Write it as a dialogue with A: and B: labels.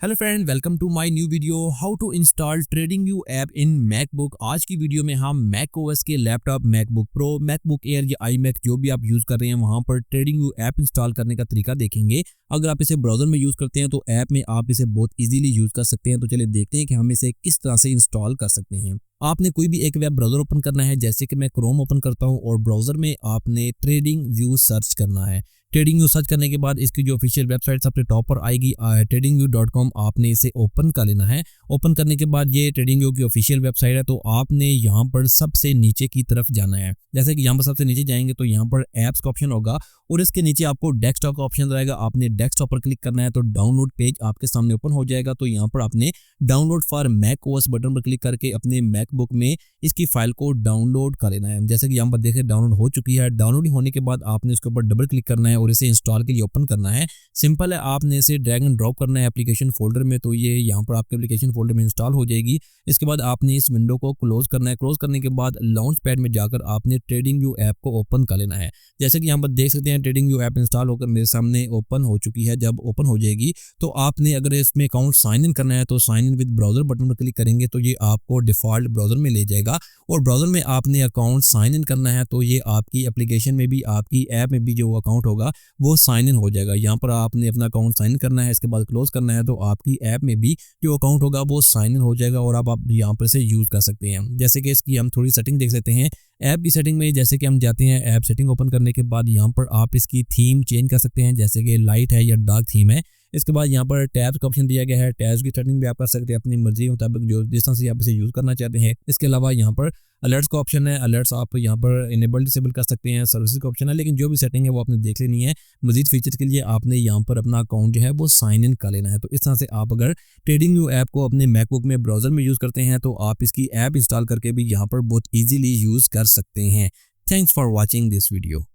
A: Hello friend, welcome to my new video how to install TradingView app in MacBook. आज की वीडियो में हम macOS के laptop, MacBook Pro, MacBook Air या iMac जो भी आप यूज कर रहे हैं वहां पर ट्रेडिंग व्यू ऐप इंस्टॉल करने का तरीका देखेंगे। अगर आप इसे ब्राउजर में यूज करते हैं तो ऐप में आप इसे बहुत इजीली यूज कर सकते हैं। तो चलिए देखते हैं कि हम इसे किस तरह से इंस्टॉल कर सकते हैं। आपने कोई भी एक वेब ब्राउजर ओपन करना है, जैसे कि मैं क्रोम ओपन करता हूं और ब्राउजर में आपने ट्रेडिंग व्यू सर्च करना है। ट्रेडिंग व्यू सर्च करने के बाद इसकी जो ऑफिशियल वेबसाइट सबसे टॉप पर आएगी tradingview.com। आपने इसे ओपन कर लेना है। ओपन करने के बाद ये ट्रेडिंग व्यू की ऑफिशियल वेबसाइट है, तो आपने यहाँ पर सबसे नीचे की तरफ जाना है। जैसे कि यहाँ पर सबसे नीचे जाएंगे तो यहाँ पर ऐप्स का ऑप्शन होगा और इसके नीचे आपको डेस्कटॉप का ऑप्शन रहेगा। आपने डेस्कटॉप पर क्लिक करना है तो डाउनलोड पेज आपके सामने ओपन हो जाएगा। तो यहाँ पर आपने डाउनलोड फॉर macOS बटन पर क्लिक करके अपने मैकबुक में इसकी फाइल को डाउनलोड कर लेना है। जैसे कि यहाँ पर देखें डाउनलोड हो चुकी है। डाउनलोड होने के बाद आपने इसके ऊपर डबल क्लिक करना है और इसे इंस्टॉल के लिए ओपन करना है। सिंपल है, आपने इसे ड्रैग एंड ड्रॉप करना है एप्लीकेशन फोल्डर में, तो ये यहाँ पर आपके एप्लीकेशन फोल्डर में इंस्टॉल हो जाएगी। इसके बाद आपने इस विंडो को क्लोज करना है। क्लोज करने के बाद लॉन्च पैड में जाकर आपने ट्रेडिंग व्यू ऐप को ओपन कर लेना है। जैसे कि यहाँ पर देख सकते हैं ट्रेडिंग व्यू ऐप इंस्टॉल होकर मेरे सामने ओपन हो चुकी है। जब ओपन हो जाएगी तो आपने अगर इसमें अकाउंट साइन इन करना है तो sign in with browser button पर क्लिक करेंगे तो ये आपको डिफॉल्ट ब्राउजर में ले जाएगा। और ब्राउजर में आपने अकाउंट साइन इन करना है तो ये आपकी एप्लीकेशन में भी, आपकी ऐप में भी जो अकाउंट होगा वो साइन इन हो जाएगा। यहाँ पर आपने अपना अकाउंट साइन इन करना है, इसके बाद क्लोज करना है तो आपकी ऐप में भी जो अकाउंट होगा वो साइन इन हो जाएगा और आप यहाँ पर से यूज कर सकते हैं। जैसे कि इसकी हम थोड़ी सेटिंग देख सकते हैं। ऐप की सेटिंग में जैसे कि हम जाते हैं, ऐप सेटिंग ओपन करने के बाद यहाँ पर आप इसकी थीम चेंज कर सकते हैं, जैसे कि लाइट है या डार्क थीम है। इसके बाद यहाँ पर टैब्स का ऑप्शन दिया गया है। टैब्स की सेटिंग भी आप कर सकते हैं अपनी मर्जी के मुताबिक, जो जिस तरह से आप इसे यूज़ करना चाहते हैं। इसके अलावा यहाँ पर अलर्ट्स का ऑप्शन है। अलर्ट्स आप यहाँ पर इनेबल डिसेबल कर सकते हैं। सर्विसेज का ऑप्शन है, लेकिन जो भी सेटिंग है वो आपने देख लेनी है। मजीद फीचर्स के लिए आपने यहाँ पर अपना अकाउंट जो है वो साइन इन कर लेना है। तो इस तरह से आप अगर ट्रेडिंग व्यू ऐप को अपने मैकबुक में ब्राउजर में यूज़ करते हैं तो आप इसकी ऐप इंस्टॉल करके भी यहाँ पर बहुत ईजिली यूज़ कर सकते हैं। Thanks for watching this video.